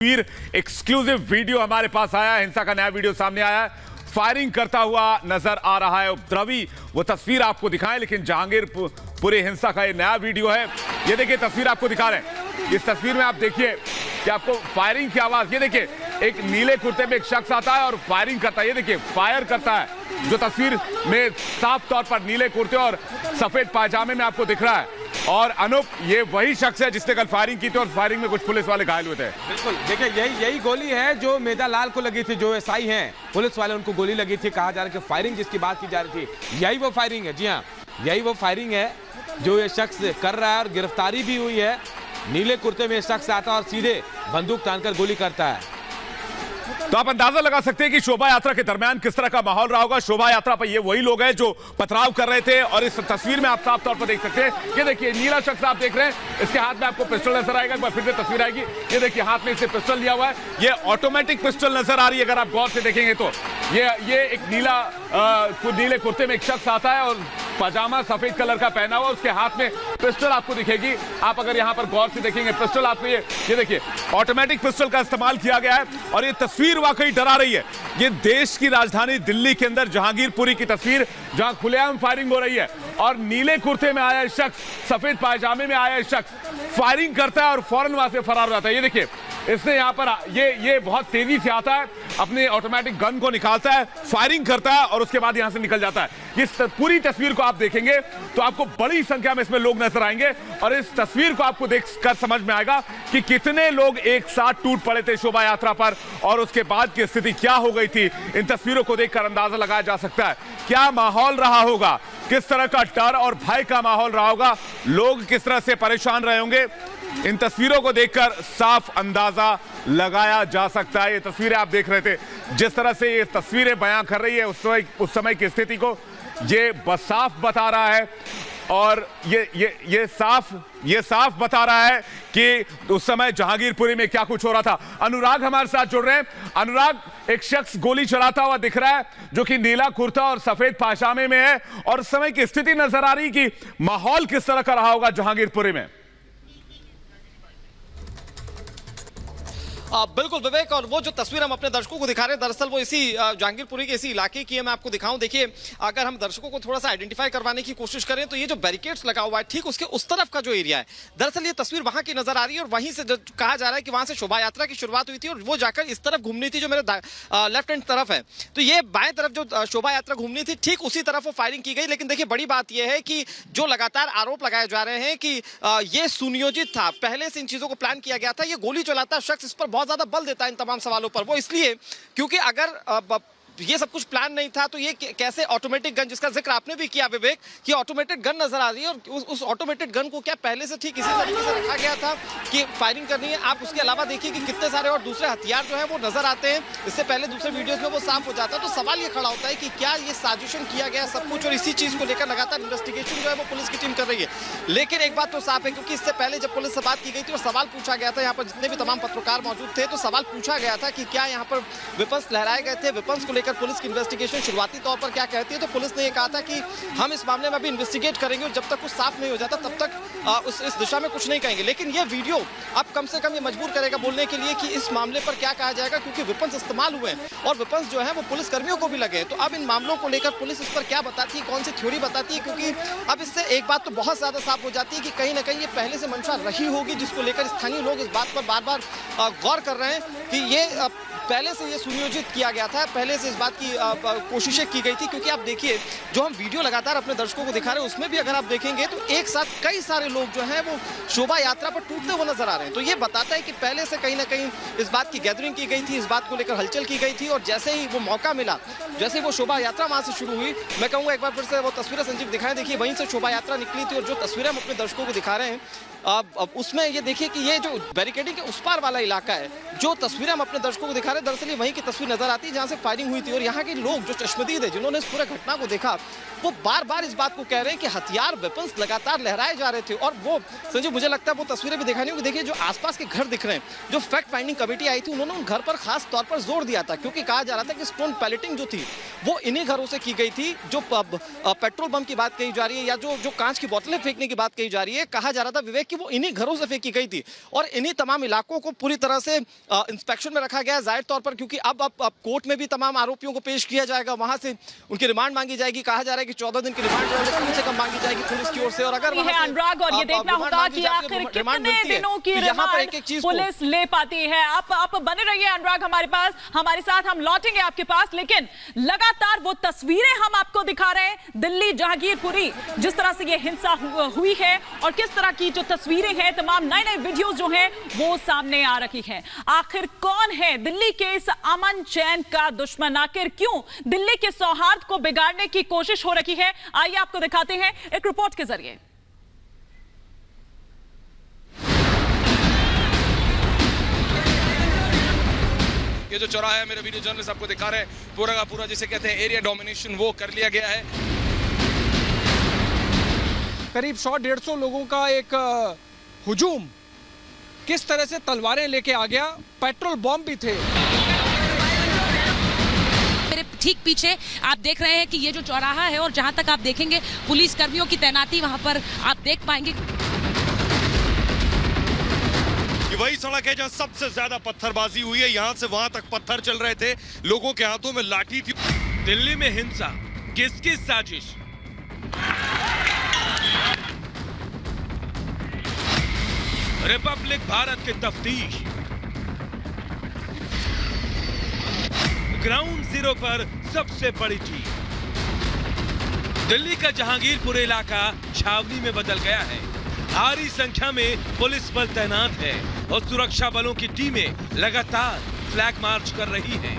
फिर exclusive video हमारे पास आया है। हिंसा का नया वीडियो सामने आया है। फायरिंग करता हुआ नजर आ रहा है उपद्रवी। वो तस्वीर आपको दिखाएं, लेकिन जहांगीरपुरी हिंसा का ये नया वीडियो है। ये देखिए तस्वीर आपको दिखा रहे हैं। इस तस्वीर में आप देखिए कि आपको फायरिंग की आवाज, ये देखिए एक नीले कुर्ते में एक शख्स आता है और फायरिंग करता है। ये देखिए फायर करता है, जो तस्वीर में साफ तौर पर नीले कुर्ते और सफेद पायजामे में आपको दिख रहा है। और अनूप, ये वही शख्स है जिसने कल फायरिंग की थी और फायरिंग में कुछ पुलिस वाले घायल हुए थे। बिल्कुल, देखिए यही गोली है जो मेधालाल को लगी थी, जो एसआई हैं पुलिस वाले, उनको गोली लगी थी। कहा जा रहा है कि फायरिंग जिसकी बात की जा रही थी, यही वो फायरिंग है। जी हाँ, यही वो फायरिंग है जो ये शख्स कर रहा है और गिरफ्तारी भी हुई है। नीले कुर्ते में शख्स आता है और सीधे बंदूक तानकर गोली करता है। तो आप अंदाजा लगा सकते हैं कि शोभा यात्रा के दरमियान किस तरह का माहौल रहा होगा। शोभा यात्रा पर ये वही लोग हैं जो पथराव कर रहे थे और इस तस्वीर में आप साफ तौर पर देख सकते हैं। ये देखिए नीला शख्स आप देख रहे हैं, इसके हाथ में आपको पिस्टल नजर आएगा। एक बार फिर से तस्वीर आएगी, ये देखिए हाथ में इसे पिस्टल लिया हुआ है। ये ऑटोमेटिक पिस्टल नजर आ रही है। अगर आप गौर से देखेंगे तो ये एक नीले कुर्ते में एक शख्स आता है और पजामा सफेद कलर का पहना हुआ, उसके हाथ में पिस्टल आपको दिखेगी। आप अगर यहां पर गौर से देखेंगे पिस्टल आपको ये देखिए ऑटोमेटिक पिस्टल का इस्तेमाल किया गया है। और ये तस्वीर वाकई डरा रही है। ये देश की राजधानी दिल्ली के अंदर जहांगीरपुरी की तस्वीर, जहां खुलेआम फायरिंग हो रही है और नीले कुर्ते में आया शख्स, सफेद पायजामे में आया शख्स फायरिंग करता है और फौरन वहां से फरार हो जाता है। ये देखिए इसने यहां पर ये बहुत तेजी से आता है, अपने ऑटोमेटिक गन को निकालता है, फायरिंग करता है और उसके बाद यहां से निकल जाता है। इस पूरी तस्वीर को आप देखेंगे तो आपको बड़ी संख्या में इसमें लोग नजर आएंगे और इस तस्वीर को आपको देखकर समझ में आएगा कि कितने लोग एक साथ टूट पड़े थे शोभा यात्रा पर और उसके बाद की स्थिति क्या हो गई थी। इन तस्वीरों को देखकर अंदाजा लगाया जा सकता है क्या माहौल रहा होगा, किस तरह का डर और भय का माहौल रहा होगा, लोग किस तरह से परेशान रहे होंगे। इन तस्वीरों को देखकर साफ अंदाजा लगाया जा सकता है। ये तस्वीरें आप देख रहे थे, जिस तरह से ये तस्वीरें बयां कर रही है उस समय की स्थिति को, ये साफ बता रहा है। और ये साफ बता रहा है कि उस समय जहांगीरपुरी में क्या कुछ हो रहा था। अनुराग हमारे साथ जुड़ रहे हैं। अनुराग, एक शख्स गोली चलाता हुआ दिख रहा है जो कि नीला कुर्ता और सफेद पायजामे में है और उस समय की स्थिति नजर आ रही कि माहौल किस तरह का रहा होगा जहांगीरपुरी में। बिल्कुल विवेक, और वो जो तस्वीर हम अपने दर्शकों को दिखा रहे हैं दरअसल वो इसी जहांगीरपुरी के इसी इलाके की है। मैं आपको दिखाऊं, देखिए अगर हम दर्शकों को थोड़ा सा आइडेंटिफाई करवाने की कोशिश करें तो ये जो बैरिकेड्स लगा हुआ है ठीक उसके उस तरफ का जो एरिया है, दरअसल ये तस्वीर वहां की नजर आ रही है। और वहीं से कहा जा रहा है कि वहां से शोभा यात्रा की शुरुआत हुई थी और वो जाकर इस तरफ घूमनी थी जो मेरे लेफ्ट हैंड तरफ है। तो ये बाएं तरफ जो शोभा यात्रा घूमनी थी ठीक उसी तरफ वो फायरिंग की गई। लेकिन देखिए बड़ी बात यह है कि जो लगातार आरोप लगाए जा रहे हैं कि ये सुनियोजित था, पहले से इन चीजों को प्लान किया गया था। ये गोली चलाता शख्स इस पर बहुत ज्यादा बल देता है तमाम सवालों पर, वो इसलिए क्योंकि अगर ये सब कुछ प्लान नहीं था तो ये कैसे ऑटोमेटिक गन, जिसका जिक्र आपने भी किया विवेक, कि ऑटोमेटेड गन नजर आ रही है और उस ऑटोमेटेड गन को क्या पहले से ठीक इसी तरीके से रखा गया था कि फायरिंग करनी है। आप उसके अलावा देखिए कि कितने सारे और दूसरे हथियार जो है वो नजर आते हैं। इससे पहले दूसरे वीडियोस में वो साफ हो जाता है। तो सवाल ये खड़ा होता है कि क्या ये साजिशन किया गया सब कुछ, और इसी चीज को लेकर लगातार इन्वेस्टिगेशन जो है वो पुलिस की टीम कर रही है। लेकिन एक बात तो साफ है, क्योंकि इससे पहले जब पुलिस से बात की गई थी और सवाल पूछा गया था, यहाँ पर जितने भी तमाम पत्रकार मौजूद थे, तो सवाल पूछा गया था कि क्या यहाँ पर वेपन्स लहराए गए थे, वेपन्स को लेकर पुलिस की इन्वेस्टिगेशन शुरुआती तौर पर क्या कहती है। तो पुलिस ने यह कहा था कि हम इस मामले में अभी इन्वेस्टिगेट करेंगे और जब तक कुछ साफ नहीं हो जाता तब तक इस दिशा में कुछ नहीं कहेंगे। लेकिन यह वीडियो अब कम से कम ये मजबूर करेगा बोलने के लिए कि इस मामले पर क्या कहा जाएगा, क्योंकि वेपन्स इस्तेमाल हुए हैं और वेपन्स जो है वो पुलिस कर्मियों को भी लगे। तो अब इन मामलों को लेकर पुलिस इस पर क्या बताती है, कौन सी थ्योरी बताती है, क्योंकि अब इससे एक बात तो बहुत ज्यादा साफ हो जाती है कि कहीं ना कहीं ये पहले से मंशा रही होगी, जिसको लेकर स्थानीय लोग इस बात पर बार बार गौर कर रहे हैं कि ये पहले से ये सुनियोजित किया गया था, पहले से इस बात की कोशिशें की गई थी। क्योंकि आप देखिए जो हम वीडियो लगातार अपने दर्शकों को दिखा रहे हैं उसमें भी अगर आप देखेंगे तो एक साथ कई सारे लोग जो हैं वो शोभा यात्रा पर टूटते हुए नजर आ रहे हैं। तो ये बताता है कि पहले से कहीं ना कहीं इस बात की गैदरिंग की गई थी, इस बात को लेकर हलचल की गई थी और जैसे ही वो मौका मिला, जैसे ही वो शोभा यात्रा वहां से शुरू हुई, मैं कहूँगा एक बार फिर से वो तस्वीरें संजीव दिखाएं। देखिए वहीं से शोभा यात्रा निकली थी और जो तस्वीरें हम अपने दर्शकों को दिखा रहे हैं अब उसमें ये देखिए कि ये जो बैरिकेडिंग के उस पार वाला इलाका है, जो तस्वीरें हम अपने दर्शकों को दिखा रहे हैं दरअसल ये वहीं की तस्वीर नजर आती है जहां से फायरिंग हुई थी। और यहाँ के लोग जो चश्मदीद है, जिन्होंने इस पूरे घटना को देखा, वो बार बार इस बात को कह रहे हैं कि हथियार वेपन्स लगातार लहराए जा रहे थे। और वो संजीव मुझे लगता है वो तस्वीरें भी दिखानी होगी। देखिए जो आसपास के घर दिख रहे हैं, जो फैक्ट फाइंडिंग कमेटी आई थी उन्होंने उन घर पर खास तौर पर जोर दिया था, क्योंकि कहा जा रहा था कि स्टोन पैलेटिंग जो थी वो इन्हीं घरों से की गई थी। जो पेट्रोल बम की बात कही जा रही है या जो कांच की बोतलें फेंकने की बात कही जा रही है, कहा जा रहा था विवेक कि वो इन्हीं घरों से फेंकी गई थी और इन्हीं तमाम इलाकों को पूरी तरह से इंस्पेक्शन में रखा गया है जाहिर तौर पर, क्योंकि अब कोर्ट में भी तमाम आरोपियों को पेश किया जाएगा, वहां से उनकी रिमांड मांगी जाएगी। कहा जा रहा है कि 14 दिन की रिमांड कम से कम मांगी जाएगी पुलिस की ओर से। और अगर अनुराग, और ये देखना होगा कि आखिर कितने दिनों की रिमांड पुलिस ले पाती है। आप बने रहिए अनुराग हमारे पास, हमारे साथ, हम लौटेंगे आपके पास। लेकिन लगातार वो तस्वीरें हम आपको दिखा रहे हैं दिल्ली जहांगीरपुरी, जिस तरह से ये हिंसा हुई है और किस तरह की जो तस्वीरें हैं, तमाम नए वीडियोस जो हैं वो सामने आ रही हैं। आखिर कौन है दिल्ली के इस अमन चैन का दुश्मन? आखिर क्यों दिल्ली के सौहार्द को बिगाड़ने की कोशिश हो रही है? आइए आपको दिखाते हैं एक रिपोर्ट के जरिए। ये जो चौराहा है, मेरे वीडियो जर्नलिस्ट आपको दिखा रहे हैं, पूरा का पूरा जिसे कहते हैं एरिया डोमिनेशन वो कर लिया गया है। करीब 100-150 लोगों का एक हुजूम किस तरह से तलवारें लेके आ गया, पेट्रोल बॉम्ब भी थे। मेरे ठीक पीछे आप देख रहे हैं कि ये जो चौराहा है और जहां तक आप देखेंगे पुलिस कर्मियों की तैनाती वहां पर आप देख पाएंगे। ये वही सड़क है जहां सबसे ज्यादा पत्थरबाजी हुई है, यहां से वहां तक पत्थर चल रहे थे, लोगों के हाथों में लाठी थी। दिल्ली में हिंसा, किसकी साजिश? रिपब्लिक भारत की तफ्तीश, ग्राउंड जीरो पर सबसे बड़ी चीज। दिल्ली का जहांगीरपुर इलाका छावनी में बदल गया है। भारी संख्या में पुलिस बल तैनात है और सुरक्षा बलों की टीमें लगातार फ्लैग मार्च कर रही हैं।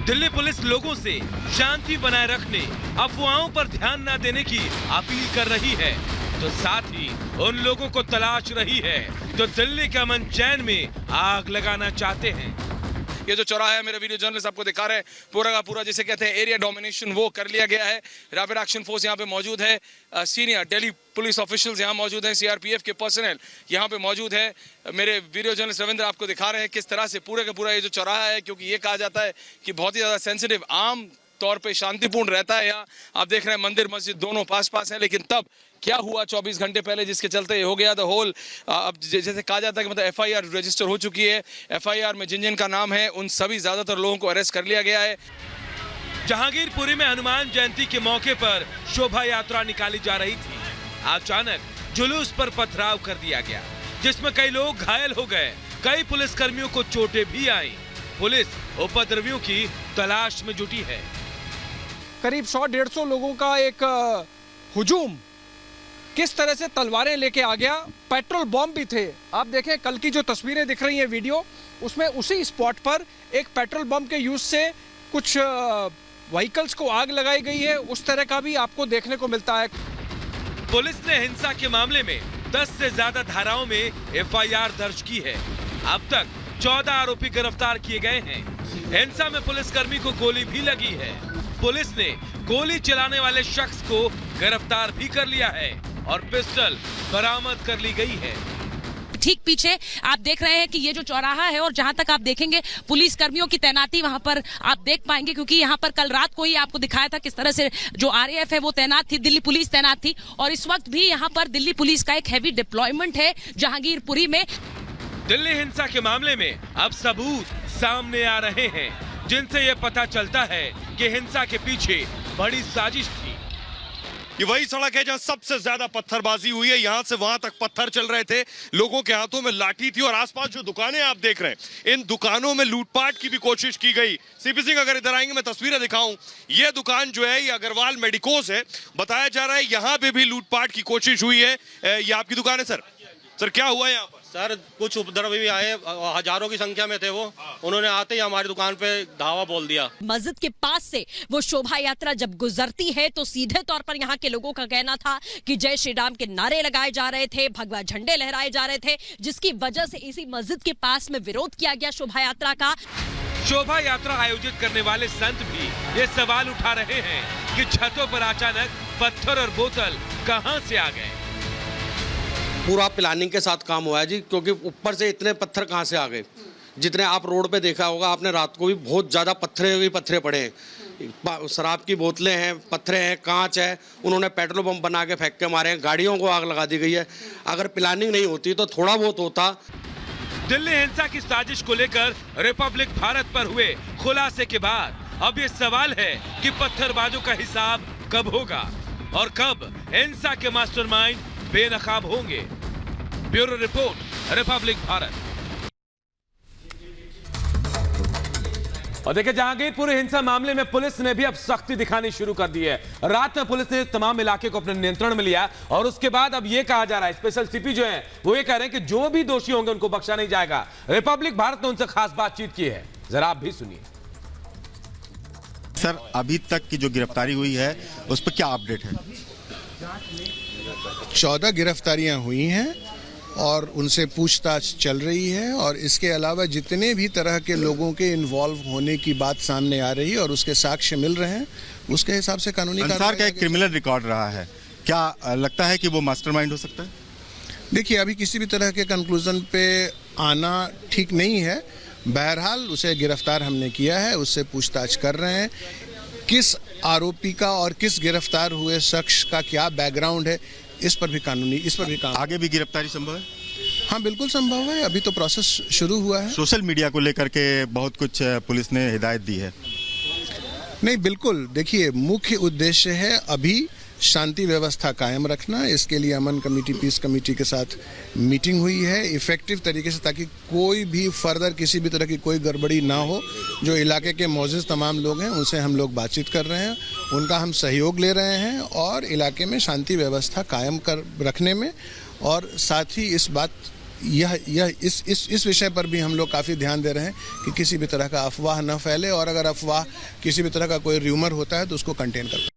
दिल्ली पुलिस लोगों से शांति बनाए रखने, अफवाहों पर ध्यान न देने की अपील कर रही है, तो साथ ही उन लोगों को तलाश रही है जो दिल्ली के अमन चैन में आग लगाना चाहते हैं। ये जो चौराहा है, मेरे वीडियो जर्नलिस्ट आपको दिखा रहे हैं, पूरा का पूरा जिसे कहते हैं एरिया डोमिनेशन वो कर लिया गया है। रैपिड एक्शन फोर्स यहाँ पे मौजूद है, सीनियर दिल्ली पुलिस ऑफिशियल्स यहाँ मौजूद हैं, सीआरपीएफ के पर्सनल यहाँ पे मौजूद है। मेरे वीडियो जर्नलिस्ट रविंद्र आपको दिखा रहे हैं किस तरह से पूरे का पूरा ये जो चौराहा है, क्योंकि ये कहा जाता है कि बहुत ही ज़्यादा सेंसिटिव, आम तौर पे शांतिपूर्ण रहता है यहाँ। आप देख रहे हैं मंदिर मस्जिद दोनों पास पास हैं, लेकिन तब क्या हुआ 24 घंटे पहले जिसके चलते हो गया द होल, अब जैसे कहा जाता है कि मतलब एफआईआर रजिस्टर हो चुकी है, एफआईआर में जिन जिन का नाम है उन सभी ज्यादातर लोगों को अरेस्ट कर लिया गया है। जहांगीरपुरी में हनुमान जयंती के मौके पर शोभा यात्रा निकाली जा रही थी। अचानक जुलूस पर पथराव कर दिया गया, जिसमें कई लोग घायल हो गए, कई पुलिसकर्मियों को चोटें भी आई। पुलिस उपद्रवियों की तलाश में जुटी है। करीब 100-150 लोगों का एक हुजूम किस तरह से तलवारें लेके आ गया, पेट्रोल बॉम्ब भी थे। आप देखें कल की जो तस्वीरें दिख रही हैं वीडियो, उसमें उसी स्पॉट पर एक पेट्रोल बम के यूज से कुछ व्हीकल्स को आग लगाई गई है, उस तरह का भी आपको देखने को मिलता है। पुलिस ने हिंसा के मामले में 10 से ज्यादा धाराओं में एफआईआर दर्ज की है। अब तक 14 आरोपी गिरफ्तार किए गए हैं। हिंसा में पुलिसकर्मी को गोली भी लगी है। पुलिस ने गोली चलाने वाले शख्स को गिरफ्तार भी कर लिया है और पिस्टल बरामद कर ली गई है। ठीक पीछे आप देख रहे हैं कि ये जो चौराहा है और जहां तक आप देखेंगे पुलिस कर्मियों की तैनाती वहां पर आप देख पाएंगे, क्योंकि यहां पर कल रात को ही आपको दिखाया था किस तरह से जो आरएएफ है वो तैनात थी, दिल्ली पुलिस तैनात थी, और इस वक्त भी यहां पर दिल्ली पुलिस का एक हैवी डिप्लॉयमेंट है जहांगीरपुरी में। दिल्ली हिंसा के मामले में अब सबूत सामने आ रहे हैं, जिनसे ये पता चलता है कि हिंसा के पीछे बड़ी साजिश थी। ये वही सड़क है जहां सबसे ज्यादा पत्थरबाजी हुई है, यहां से वहां तक पत्थर चल रहे थे, लोगों के हाथों में लाठी थी और आसपास जो दुकानें आप देख रहे हैं, इन दुकानों में लूटपाट की भी कोशिश की गई। सीपी सिंह अगर इधर आएंगे मैं तस्वीरें दिखाऊं, ये दुकान जो है ये अग्रवाल मेडिकोस है, बताया जा रहा है यहां पे भी लूटपाट की कोशिश हुई है। ये आपकी दुकान है सर? सर क्या हुआ यहाँ पर? सर कुछ उपद्रवी भी आए, हजारों की संख्या में थे वो, उन्होंने आते ही हमारी दुकान पे धावा बोल दिया। मस्जिद के पास से वो शोभा यात्रा जब गुजरती है तो सीधे तौर पर यहाँ के लोगों का कहना था कि जय श्री राम के नारे लगाए जा रहे थे, भगवा झंडे लहराए जा रहे थे, जिसकी वजह से इसी मस्जिद के पास में विरोध किया गया शोभा यात्रा का। शोभा यात्रा आयोजित करने वाले संत भी ये सवाल उठा रहे हैं कि छतों पर अचानक पत्थर और बोतल कहां से आ गए। पूरा प्लानिंग के साथ काम हुआ है जी, क्योंकि ऊपर से इतने पत्थर कहाँ से आ गए। जितने आप रोड पे देखा होगा आपने, रात को भी बहुत ज़्यादा पत्थरे पड़े हैं। शराब की बोतलें हैं, पत्थरें हैं, कांच है, उन्होंने पेट्रोल पंप बना के फेंक के मारे हैं, गाड़ियों को आग लगा दी गई है। अगर प्लानिंग नहीं होती तो थोड़ा बहुत होता। दिल्ली हिंसा की साजिश को लेकर रिपब्लिक भारत पर हुए खुलासे के बाद अब ये सवाल है कि पत्थरबाजों का हिसाब कब होगा और कब हिंसा के मास्टरमाइंड बेनकाब होंगे। Bureau report, Republic Bharat. और देखिए जहांगीरपुर हिंसा मामले में पुलिस ने भी अब सख्ती दिखानी शुरू कर दी है। रात में पुलिस ने तमाम इलाके को अपने नियंत्रण में लिया और उसके बाद अब यह कहा जा रहा है, स्पेशल सीपी जो है वो ये कह रहे हैं कि जो भी दोषी होंगे उनको बख्शा नहीं जाएगा। रिपब्लिक भारत ने उनसे खास बातचीत की है, जरा आप भी सुनिए। सर, अभी तक की जो गिरफ्तारी हुई है उस पर क्या अपडेट है? 14 गिरफ्तारियां हुई हैं और उनसे पूछताछ चल रही है और इसके अलावा जितने भी तरह के लोगों के इन्वॉल्व होने की बात सामने आ रही है और उसके साक्ष्य मिल रहे हैं, उसके हिसाब से कानूनी अंसार का एक क्रिमिनल रिकॉर्ड रहा है, क्या लगता है कि वो मास्टरमाइंड हो सकता है? देखिए, अभी किसी भी तरह के कंक्लूजन पे आना ठीक नहीं है। बहरहाल उसे गिरफ्तार हमने किया है, उससे पूछताछ कर रहे हैं। किस आरोपी का और किस गिरफ्तार हुए शख्स का क्या बैकग्राउंड है, इस पर भी काम। आगे भी गिरफ्तारी संभव है? हाँ, बिल्कुल संभव है। अभी तो प्रोसेस शुरू हुआ है। सोशल मीडिया को लेकर के बहुत कुछ पुलिस ने हिदायत दी है। नहीं, बिल्कुल। देखिए, मुख्य उद्देश्य है अभी शांति व्यवस्था कायम रखना। इसके लिए अमन कमेटी, पीस कमेटी के साथ मीटिंग हुई है इफेक्टिव तरीके से, ताकि कोई भी फर्दर किसी भी तरह की कोई गड़बड़ी ना हो। जो इलाके के मौजूद तमाम लोग हैं उनसे हम लोग बातचीत कर रहे हैं, उनका हम सहयोग ले रहे हैं और इलाके में शांति व्यवस्था कायम कर रखने में, और साथ ही इस विषय पर भी हम लोग काफ़ी ध्यान दे रहे हैं कि किसी भी तरह का अफवाह न फैले और अगर अफवाह किसी भी तरह का कोई र्यूमर होता है तो उसको कंटेन कर